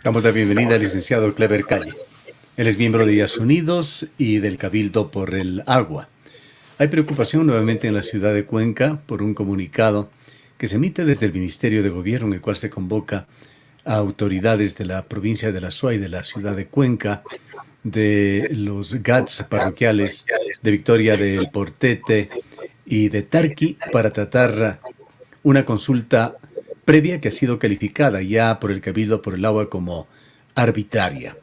Damos la bienvenida al licenciado Clever Calle. Él es miembro de IAS Unidos y del Cabildo por el Agua. Hay preocupación nuevamente en la ciudad de Cuenca por un comunicado que se emite desde el Ministerio de Gobierno en el cual se convoca a autoridades de la provincia de La Suay, de la ciudad de Cuenca, de los GATS parroquiales de Victoria del Portete y de Tarqui para tratar una consulta previa que ha sido calificada ya por el Cabildo por el Agua como arbitraria.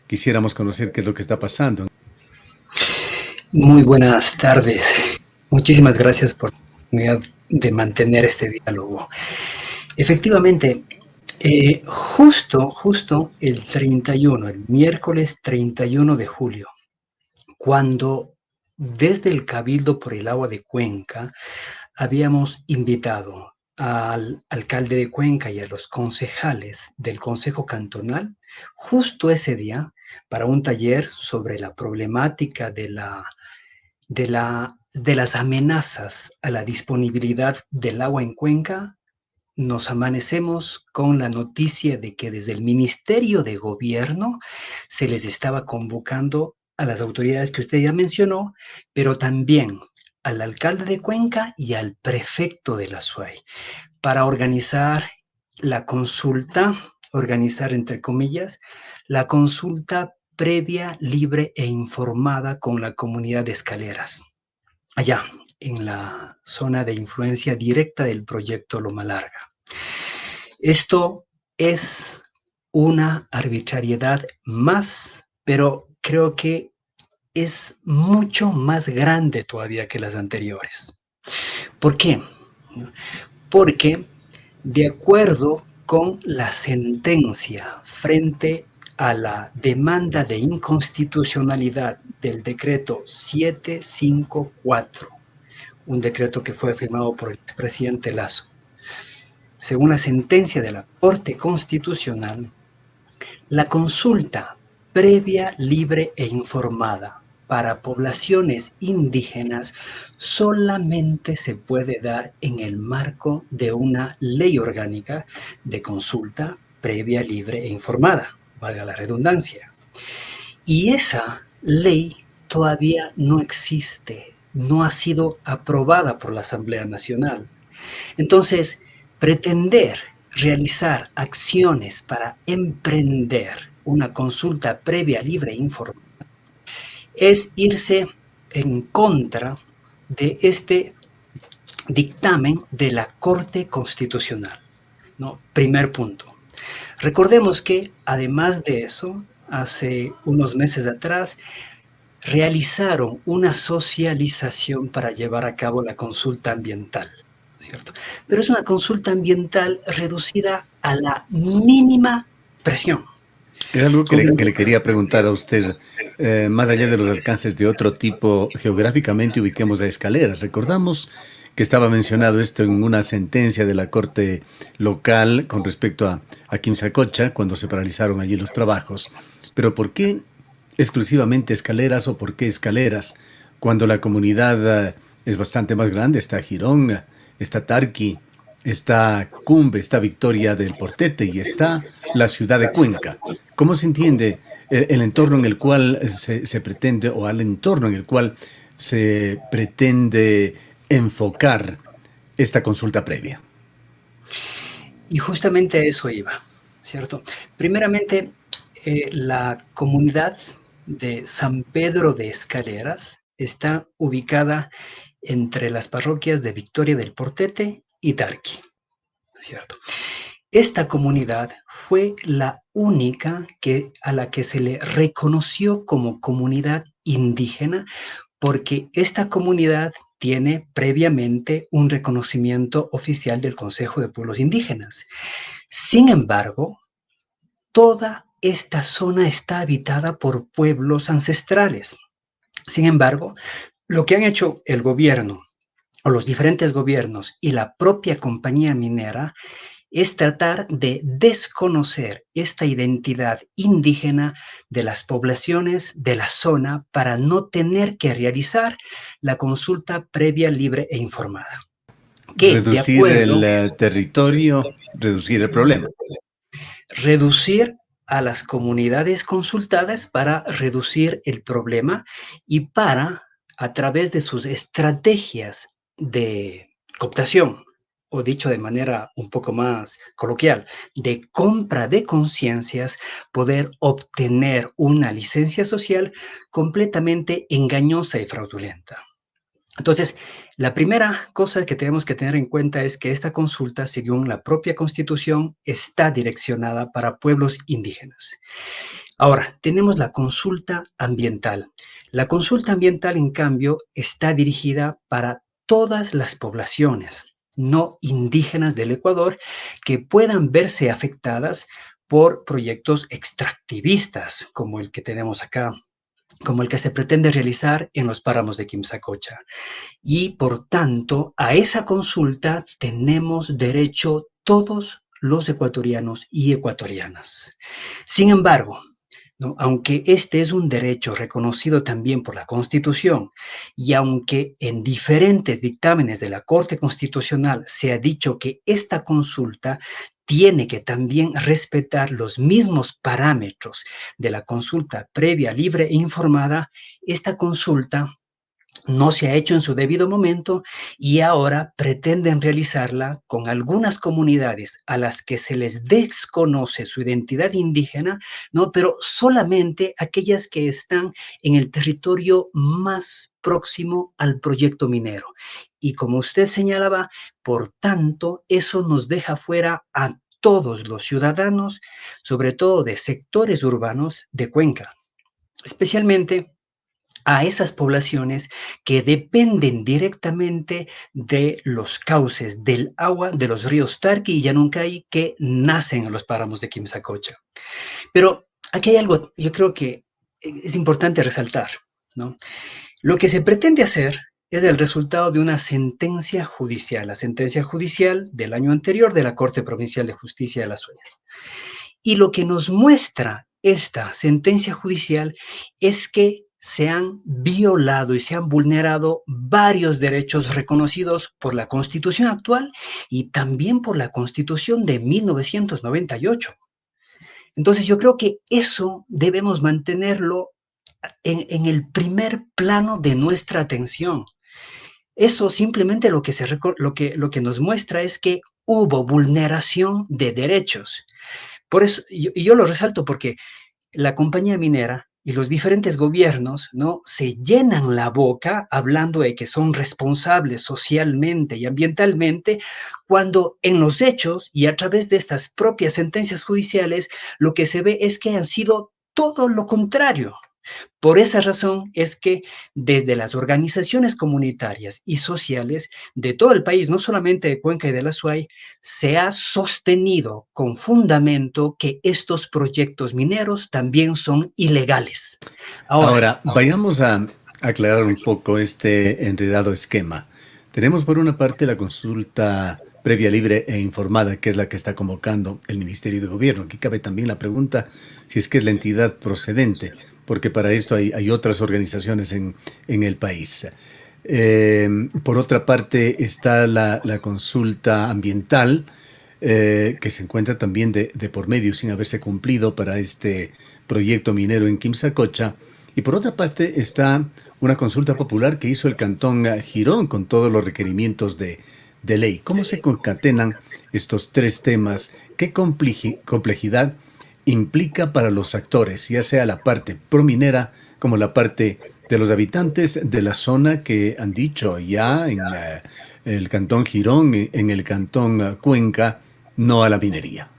Quisiéramos conocer qué es lo que está pasando. Muy buenas tardes. Muchísimas gracias por la oportunidad de mantener este diálogo. Efectivamente, justo el 31, el miércoles 31 de julio, cuando desde el Cabildo por el Agua de Cuenca habíamos invitado al alcalde de Cuenca y a los concejales del Consejo Cantonal, justo ese día, para un taller sobre la problemática de las amenazas a la disponibilidad del agua en Cuenca, nos amanecemos con la noticia de que desde el Ministerio de Gobierno se les estaba convocando a las autoridades que usted ya mencionó, pero también al alcalde de Cuenca y al prefecto de la SUAY para organizar la consulta, organizar entre comillas, la consulta previa, libre e informada con la comunidad de Escaleras, allá en la zona de influencia directa del proyecto Loma Larga. Esto es una arbitrariedad más, pero creo que es mucho más grande todavía que las anteriores. ¿Por qué? Porque de acuerdo con la sentencia frente a la demanda de inconstitucionalidad del decreto 754, un decreto que fue firmado por el expresidente Lasso. Según la sentencia de la Corte Constitucional, la consulta previa, libre e informada para poblaciones indígenas solamente se puede dar en el marco de una ley orgánica de consulta previa, libre e informada, valga la redundancia. Y esa ley todavía no existe, no ha sido aprobada por la Asamblea Nacional. Entonces, pretender realizar acciones para emprender una consulta previa, libre e informada es irse en contra de este dictamen de la Corte Constitucional, ¿no? Primer punto. Recordemos que, además de eso, hace unos meses atrás, realizaron una socialización para llevar a cabo la consulta ambiental, ¿cierto? Pero es una consulta ambiental reducida a la mínima presión. Es algo que le quería preguntar a usted, más allá de los alcances de otro tipo, geográficamente ubiquemos a Escaleras. Recordamos que estaba mencionado esto en una sentencia de la Corte local con respecto a Quimsacocha, cuando se paralizaron allí los trabajos. Pero ¿por qué exclusivamente Escaleras o por qué Escaleras cuando la comunidad es bastante más grande? Está Girón, está Tarqui, está Cumbe, está Victoria del Portete y está la ciudad de Cuenca. ¿Cómo se entiende el entorno en el cual se pretende, o al entorno en el cual se pretende enfocar esta consulta previa? Y justamente a eso iba, ¿cierto? Primeramente, la comunidad de San Pedro de Escaleras está ubicada entre las parroquias de Victoria del Portete y Tarqui, ¿cierto? Esta comunidad fue la única a la que se le reconoció como comunidad indígena porque esta comunidad tiene previamente un reconocimiento oficial del Consejo de Pueblos Indígenas. Sin embargo, toda esta zona está habitada por pueblos ancestrales. Sin embargo, lo que han hecho el gobierno o los diferentes gobiernos y la propia compañía minera es tratar de desconocer esta identidad indígena de las poblaciones de la zona para no tener que realizar la consulta previa, libre e informada. Que, de Reducir acuerdo, el territorio, reducir el problema. reducir a las comunidades consultadas para reducir el problema y para, a través de sus estrategias de cooptación, o dicho de manera un poco más coloquial, de compra de conciencias, poder obtener una licencia social completamente engañosa y fraudulenta. Entonces, la primera cosa que tenemos que tener en cuenta es que esta consulta, según la propia Constitución, está direccionada para pueblos indígenas. Ahora, tenemos la consulta ambiental. La consulta ambiental, en cambio, está dirigida para todas las poblaciones no indígenas del Ecuador que puedan verse afectadas por proyectos extractivistas, como el que tenemos acá, como el que se pretende realizar en los páramos de Quimsacocha. Y por tanto, a esa consulta tenemos derecho todos los ecuatorianos y ecuatorianas. Sin embargo, ¿no? Aunque este es un derecho reconocido también por la Constitución y aunque en diferentes dictámenes de la Corte Constitucional se ha dicho que esta consulta tiene que también respetar los mismos parámetros de la consulta previa, libre e informada, esta consulta no se ha hecho en su debido momento y ahora pretenden realizarla con algunas comunidades a las que se les desconoce su identidad indígena, ¿no? Pero solamente aquellas que están en el territorio más próximo al proyecto minero. Y como usted señalaba, por tanto, eso nos deja fuera a todos los ciudadanos, sobre todo de sectores urbanos de Cuenca, especialmente a esas poblaciones que dependen directamente de los cauces del agua de los ríos Tarqui y Yanuncay que nacen en los páramos de Quimsacocha. Pero aquí hay algo, yo creo que es importante resaltar, ¿no? Lo que se pretende hacer es el resultado de una sentencia judicial, la sentencia judicial del año anterior de la Corte Provincial de Justicia de la Suya. Y lo que nos muestra esta sentencia judicial es que se han violado y se han vulnerado varios derechos reconocidos por la Constitución actual y también por la Constitución de 1998. Entonces yo creo que eso debemos mantenerlo en el primer plano de nuestra atención. Eso simplemente lo que nos muestra es que hubo vulneración de derechos. Por eso, yo lo resalto porque la compañía minera y los diferentes gobiernos, ¿no? Se llenan la boca hablando de que son responsables socialmente y ambientalmente, cuando en los hechos y a través de estas propias sentencias judiciales, lo que se ve es que han sido todo lo contrario. Por esa razón es que desde las organizaciones comunitarias y sociales de todo el país, no solamente de Cuenca y de la Suay, se ha sostenido con fundamento que estos proyectos mineros también son ilegales. Ahora, Ahora, vayamos a aclarar un poco este enredado esquema. Tenemos por una parte la consulta previa, libre e informada, que es la que está convocando el Ministerio de Gobierno. Aquí cabe también la pregunta si es que es la entidad procedente, porque para esto hay otras organizaciones en el país. Por otra parte está la consulta ambiental, que se encuentra también de por medio sin haberse cumplido para este proyecto minero en Quimsacocha. Y por otra parte está una consulta popular que hizo el Cantón Girón con todos los requerimientos de ley. ¿Cómo se concatenan estos tres temas? ¿Qué complejidad implica para los actores, ya sea la parte prominera como la parte de los habitantes de la zona que han dicho ya en el Cantón Girón, en el Cantón Cuenca, no a la minería?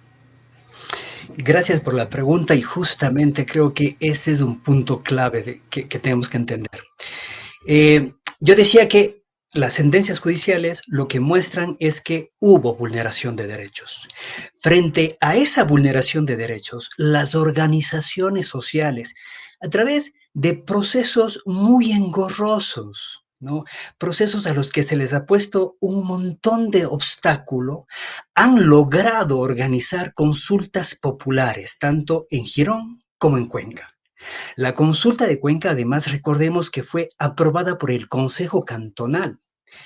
gracias por la pregunta y justamente creo que ese es un punto clave que tenemos que entender. Yo decía que las sentencias judiciales lo que muestran es que hubo vulneración de derechos. Frente a esa vulneración de derechos, las organizaciones sociales, a través de procesos muy engorrosos, ¿no? Procesos a los que se les ha puesto un montón de obstáculos, han logrado organizar consultas populares, tanto en Girón como en Cuenca. La consulta de Cuenca, además, recordemos que fue aprobada por el Consejo Cantonal.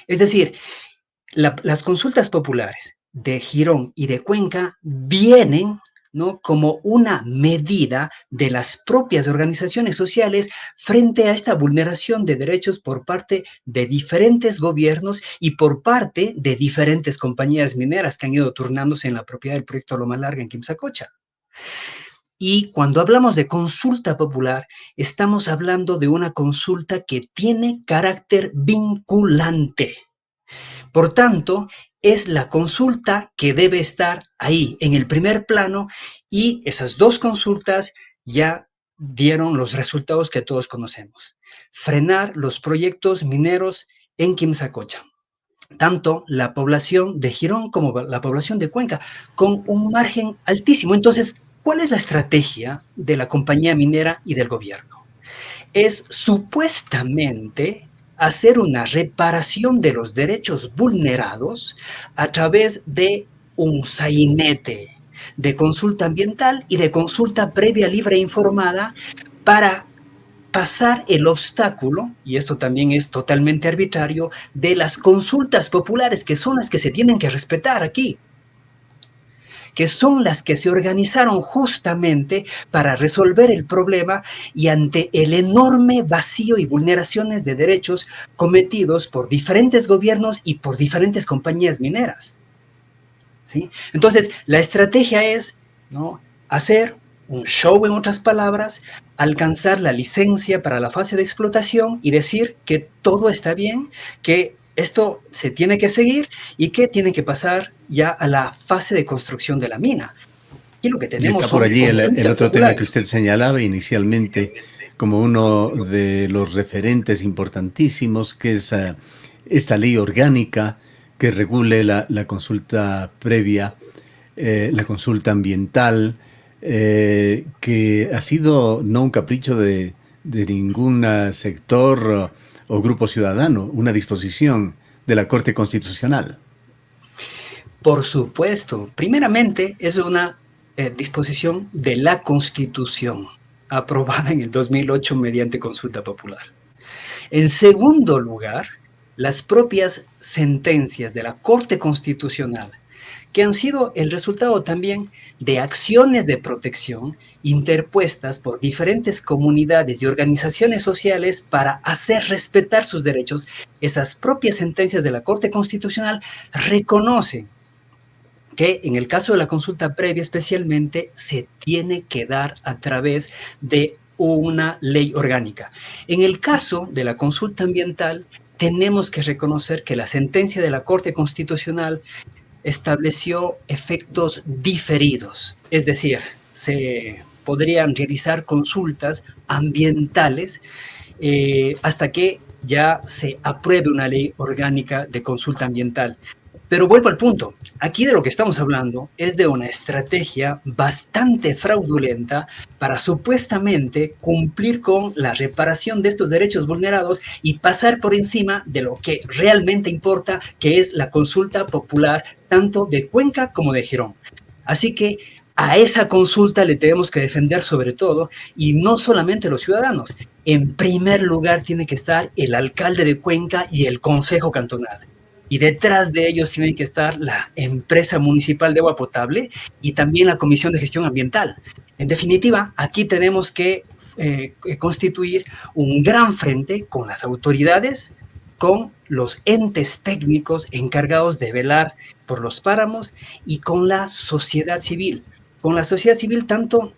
Es decir, las consultas populares de Girón y de Cuenca vienen, ¿no? Como una medida de las propias organizaciones sociales frente a esta vulneración de derechos por parte de diferentes gobiernos y por parte de diferentes compañías mineras que han ido turnándose en la propiedad del proyecto Loma Larga en Quimsacocha. Y cuando hablamos de consulta popular, estamos hablando de una consulta que tiene carácter vinculante. Por tanto, es la consulta que debe estar ahí, en el primer plano, y esas dos consultas ya dieron los resultados que todos conocemos. Frenar los proyectos mineros en Quimsacocha. Tanto la población de Girón como la población de Cuenca, con un margen altísimo. Entonces, ¿cuál es la estrategia de la compañía minera y del gobierno? Es supuestamente hacer una reparación de los derechos vulnerados a través de un sainete de consulta ambiental y de consulta previa, libre e informada para pasar el obstáculo, y esto también es totalmente arbitrario, de las consultas populares, que son las que se tienen que respetar aquí, que son las que se organizaron justamente para resolver el problema y ante el enorme vacío y vulneraciones de derechos cometidos por diferentes gobiernos y por diferentes compañías mineras. ¿Sí? Entonces, la estrategia es, ¿no?, hacer un show, en otras palabras, alcanzar la licencia para la fase de explotación y decir que todo está bien, que esto se tiene que seguir y que tienen que pasar ya a la fase de construcción de la mina. Y lo que Y tenemos está por son allí el consultas otro tema que populares. usted señalaba inicialmente como uno de los referentes importantísimos, que es esta ley orgánica que regule la consulta previa, la consulta ambiental, que ha sido no un capricho de ningún sector o grupo ciudadano, una disposición de la Corte Constitucional. Por supuesto, primeramente es una disposición de la Constitución, aprobada en el 2008 mediante consulta popular. En segundo lugar, las propias sentencias de la Corte Constitucional, que han sido el resultado también de acciones de protección interpuestas por diferentes comunidades y organizaciones sociales para hacer respetar sus derechos. Esas propias sentencias de la Corte Constitucional reconocen que en el caso de la consulta previa especialmente se tiene que dar a través de una ley orgánica. En el caso de la consulta ambiental, tenemos que reconocer que la sentencia de la Corte Constitucional estableció efectos diferidos, es decir, se podrían realizar consultas ambientales hasta que ya se apruebe una ley orgánica de consulta ambiental. Pero vuelvo al punto, aquí de lo que estamos hablando es de una estrategia bastante fraudulenta para supuestamente cumplir con la reparación de estos derechos vulnerados y pasar por encima de lo que realmente importa, que es la consulta popular tanto de Cuenca como de Girón. Así que a esa consulta le tenemos que defender sobre todo, y no solamente los ciudadanos. En primer lugar tiene que estar el alcalde de Cuenca y el consejo cantonal. Y detrás de ellos tienen que estar la empresa municipal de agua potable y también la Comisión de Gestión Ambiental. En definitiva, aquí tenemos que constituir un gran frente con las autoridades, con los entes técnicos encargados de velar por los páramos y con la sociedad civil. Con la sociedad civil tanto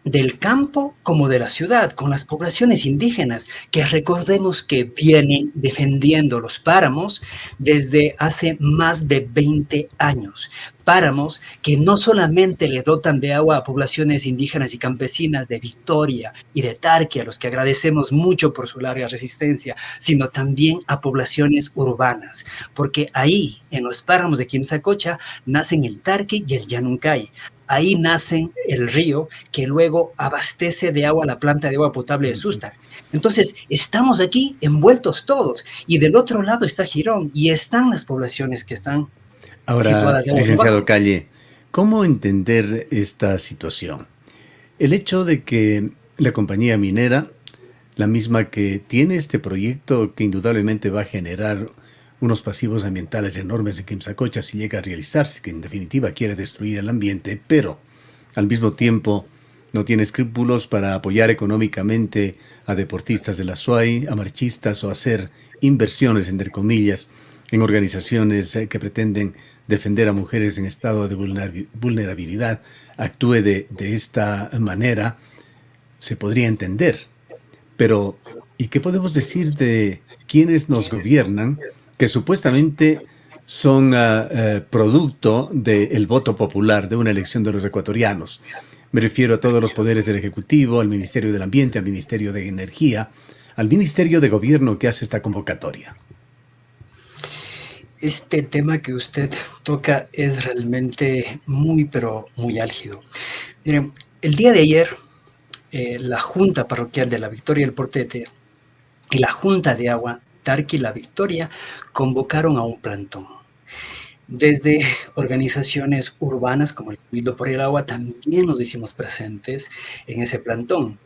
del campo como de la ciudad, con las poblaciones indígenas, que recordemos que vienen defendiendo los páramos desde hace más de 20 años. Páramos que no solamente le dotan de agua a poblaciones indígenas y campesinas de Victoria y de Tarqui, a los que agradecemos mucho por su larga resistencia, sino también a poblaciones urbanas, porque ahí, en los páramos de Quimsacocha, nacen el Tarqui y el Yanuncay. Ahí nace el río que luego abastece de agua la planta de agua potable de Susta. Entonces, estamos aquí envueltos todos. Y del otro lado está Girón y están las poblaciones que están Ahora, situadas de aguas licenciado abajo. Calle, ¿cómo entender esta situación? El hecho de que la compañía minera, la misma que tiene este proyecto que indudablemente va a generar unos pasivos ambientales enormes de Quimsacocha si llega a realizarse, que en definitiva quiere destruir el ambiente, pero Al mismo tiempo, no tiene escrúpulos para apoyar económicamente a deportistas de la SUAY, a marchistas o hacer inversiones, entre comillas, en organizaciones que pretenden defender a mujeres en estado de vulnerabilidad. Actúe de esta manera, se podría entender. Pero, ¿y qué podemos decir de quienes nos gobiernan que supuestamente son producto del voto popular de una elección de los ecuatorianos? Me refiero a todos los poderes del Ejecutivo, al Ministerio del Ambiente, al Ministerio de Energía, al Ministerio de Gobierno que hace esta convocatoria. Este tema que usted toca es realmente muy, pero muy álgido. Miren, el día de ayer, la Junta Parroquial de la Victoria del Portete y la Junta de Agua, Tarqui y La Victoria, convocaron a un plantón. Desde organizaciones urbanas como el Cabildo por el Agua también nos hicimos presentes en ese plantón.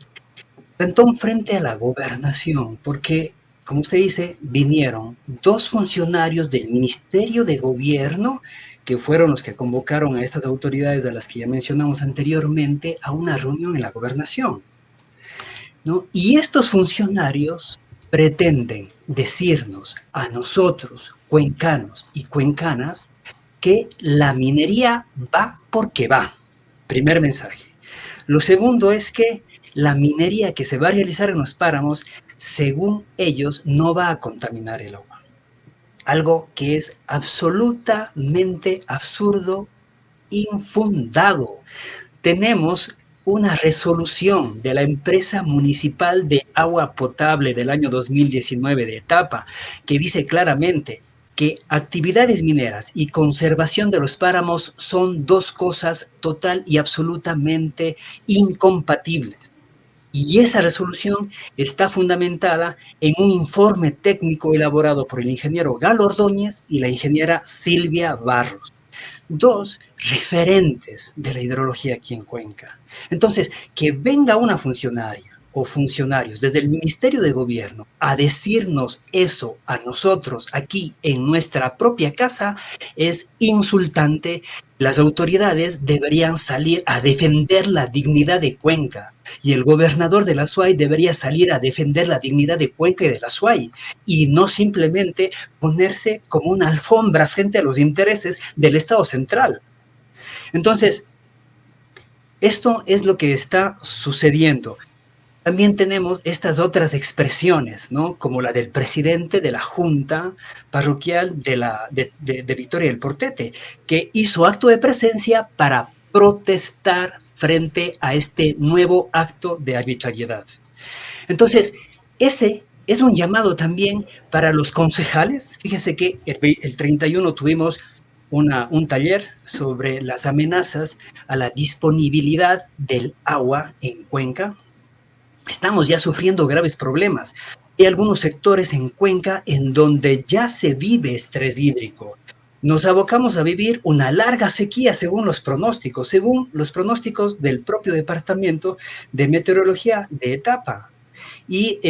Plantón frente a la gobernación, porque, como usted dice, vinieron dos funcionarios del Ministerio de Gobierno, que fueron los que convocaron a estas autoridades a las que ya mencionamos anteriormente a una reunión en la gobernación, ¿no? Y estos funcionarios pretenden decirnos a nosotros, cuencanos y cuencanas, que la minería va porque va. Primer mensaje. Lo segundo es que la minería que se va a realizar en los páramos, según ellos, no va a contaminar el agua. Algo que es absolutamente absurdo, infundado. Tenemos una resolución de la empresa municipal de agua potable del año 2019 de Etapa que dice claramente que actividades mineras y conservación de los páramos son dos cosas total y absolutamente incompatibles. Y esa resolución está fundamentada en un informe técnico elaborado por el ingeniero Galo Ordóñez y la ingeniera Silvia Barros, dos referentes de la hidrología aquí en Cuenca. Entonces, que venga una funcionaria o funcionarios desde el Ministerio de Gobierno a decirnos eso a nosotros aquí en nuestra propia casa es insultante. Las autoridades deberían salir a defender la dignidad de Cuenca y el gobernador de la SUAY debería salir a defender la dignidad de Cuenca y de la SUAY y no simplemente ponerse como una alfombra frente a los intereses del Estado central. Entonces, esto es lo que está sucediendo. También tenemos estas otras expresiones, ¿no? Como la del presidente de la Junta Parroquial de Victoria del Portete, que hizo acto de presencia para protestar frente a este nuevo acto de arbitrariedad. Entonces, ese es un llamado también para los concejales. Fíjese que el 31 tuvimos un taller sobre las amenazas a la disponibilidad del agua en Cuenca. Estamos ya sufriendo graves problemas. Hay algunos sectores en Cuenca en donde ya se vive estrés hídrico. Nos abocamos a vivir una larga sequía según los pronósticos del propio Departamento de Meteorología de Etapa. Y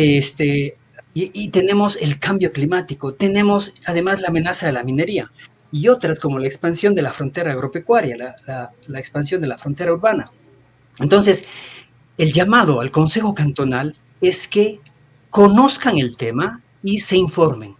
tenemos el cambio climático, tenemos además la amenaza de la minería y otras como la expansión de la frontera agropecuaria, la expansión de la frontera urbana. Entonces, el llamado al Consejo Cantonal es que conozcan el tema y se informen.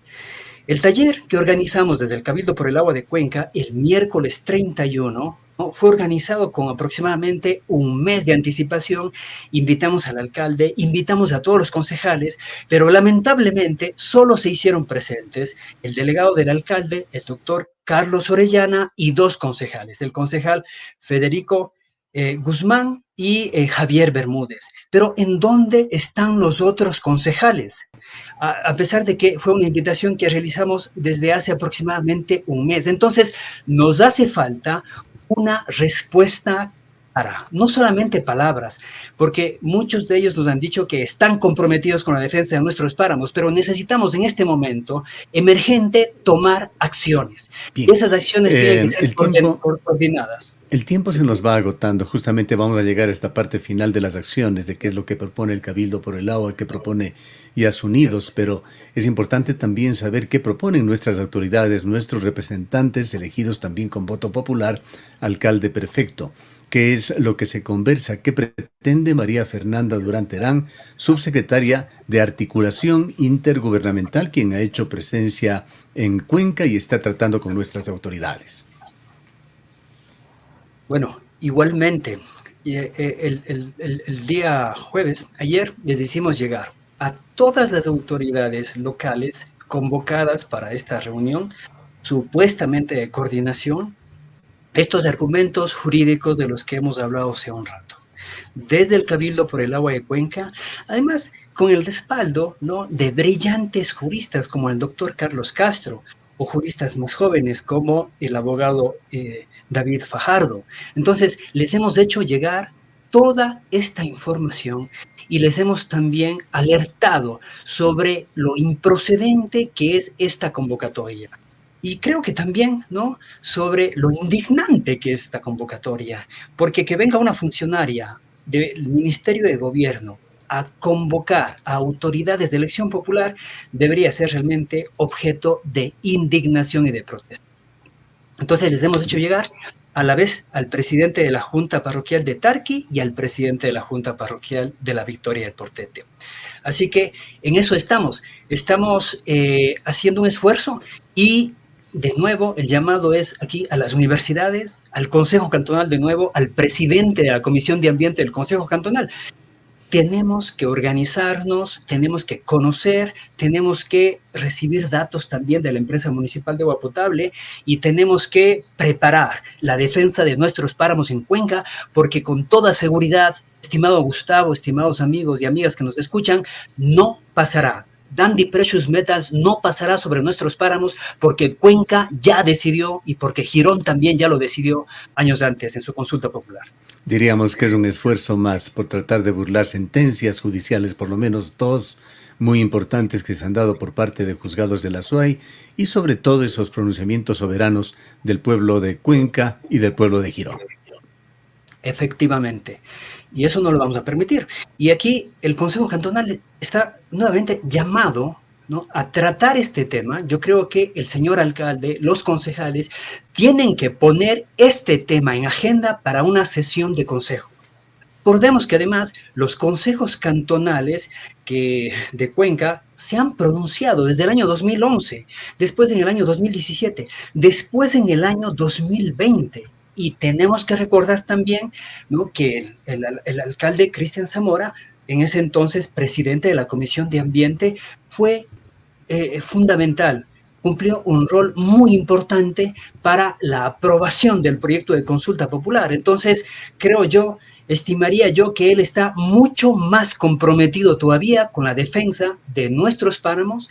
El taller que organizamos desde el Cabildo por el Agua de Cuenca el miércoles 31, ¿no? Fue organizado con aproximadamente un mes de anticipación. Invitamos al alcalde, invitamos a todos los concejales, pero lamentablemente solo se hicieron presentes el delegado del alcalde, el doctor Carlos Orellana, y dos concejales, el concejal Federico Guzmán y Javier Bermúdez. Pero ¿en dónde están los otros concejales? A pesar de que fue una invitación que realizamos desde hace aproximadamente un mes. Entonces, nos hace falta una respuesta clara, no solamente palabras, porque muchos de ellos nos han dicho que están comprometidos con la defensa de nuestros páramos, pero necesitamos en este momento emergente tomar acciones. Bien, Esas acciones tienen que ser coordinadas. El tiempo se nos va agotando. Justamente vamos a llegar a esta parte final de las acciones, de qué es lo que propone el Cabildo por el Agua, qué propone IAS Unidos, pero es importante también saber qué proponen nuestras autoridades, nuestros representantes elegidos también con voto popular, alcalde perfecto. ¿Qué es lo que se conversa? ¿Qué pretende María Fernanda Durán Terán, subsecretaria de Articulación Intergubernamental, quien ha hecho presencia en Cuenca y está tratando con nuestras autoridades? Bueno, igualmente, el día jueves, ayer, les hicimos llegar a todas las autoridades locales convocadas para esta reunión, supuestamente de coordinación, estos argumentos jurídicos de los que hemos hablado hace un rato. Desde el Cabildo por el Agua de Cuenca, además con el respaldo, ¿no?, de brillantes juristas como el doctor Carlos Castro, o juristas más jóvenes como el abogado David Fajardo. Entonces, les hemos hecho llegar toda esta información y les hemos también alertado sobre lo improcedente que es esta convocatoria. Y creo que también, ¿no?, sobre lo indignante que es esta convocatoria, porque que venga una funcionaria del Ministerio de Gobierno a convocar a autoridades de elección popular debería ser realmente objeto de indignación y de protesta. Entonces les hemos hecho llegar a la vez al presidente de la Junta Parroquial de Tarqui y al presidente de la Junta Parroquial de la Victoria del Portete. Así que en eso estamos haciendo un esfuerzo y de nuevo el llamado es aquí a las universidades, al Consejo Cantonal de nuevo, al presidente de la Comisión de Ambiente del Consejo Cantonal. Tenemos que organizarnos, tenemos que conocer, tenemos que recibir datos también de la empresa municipal de agua potable y tenemos que preparar la defensa de nuestros páramos en Cuenca, porque con toda seguridad, estimado Gustavo, estimados amigos y amigas que nos escuchan, no pasará. Dandy Precious Metals no pasará sobre nuestros páramos porque Cuenca ya decidió y porque Girón también ya lo decidió años antes en su consulta popular. Diríamos que es un esfuerzo más por tratar de burlar sentencias judiciales, por lo menos dos muy importantes que se han dado por parte de juzgados de la SUAY y sobre todo esos pronunciamientos soberanos del pueblo de Cuenca y del pueblo de Girón. Efectivamente. Y eso no lo vamos a permitir. Y aquí el Consejo Cantonal está nuevamente llamado, ¿no?, a tratar este tema. Yo creo que el señor alcalde, los concejales, tienen que poner este tema en agenda para una sesión de consejo. Recordemos que además los consejos cantonales de Cuenca se han pronunciado desde el año 2011, después en el año 2017, después en el año 2020. Y tenemos que recordar también, ¿no?, que el alcalde Cristian Zamora, en ese entonces presidente de la Comisión de Ambiente, fue fundamental, cumplió un rol muy importante para la aprobación del proyecto de consulta popular. Entonces, estimaría yo que él está mucho más comprometido todavía con la defensa de nuestros páramos,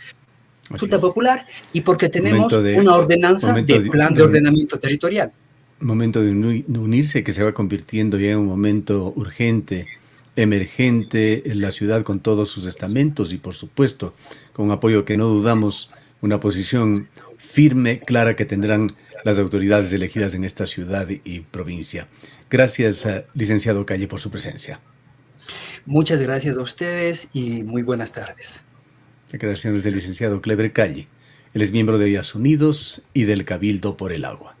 consulta popular, y porque tenemos una ordenanza de plan de ordenamiento territorial. Momento de unirse que se va convirtiendo ya en un momento urgente, emergente en la ciudad con todos sus estamentos y por supuesto con apoyo que no dudamos, una posición firme, clara que tendrán las autoridades elegidas en esta ciudad y provincia. Gracias, licenciado Calle, por su presencia. Muchas gracias a ustedes y muy buenas tardes. Declaraciones del licenciado Cleber Calle. Él es miembro de Días Unidos y del Cabildo por el Agua.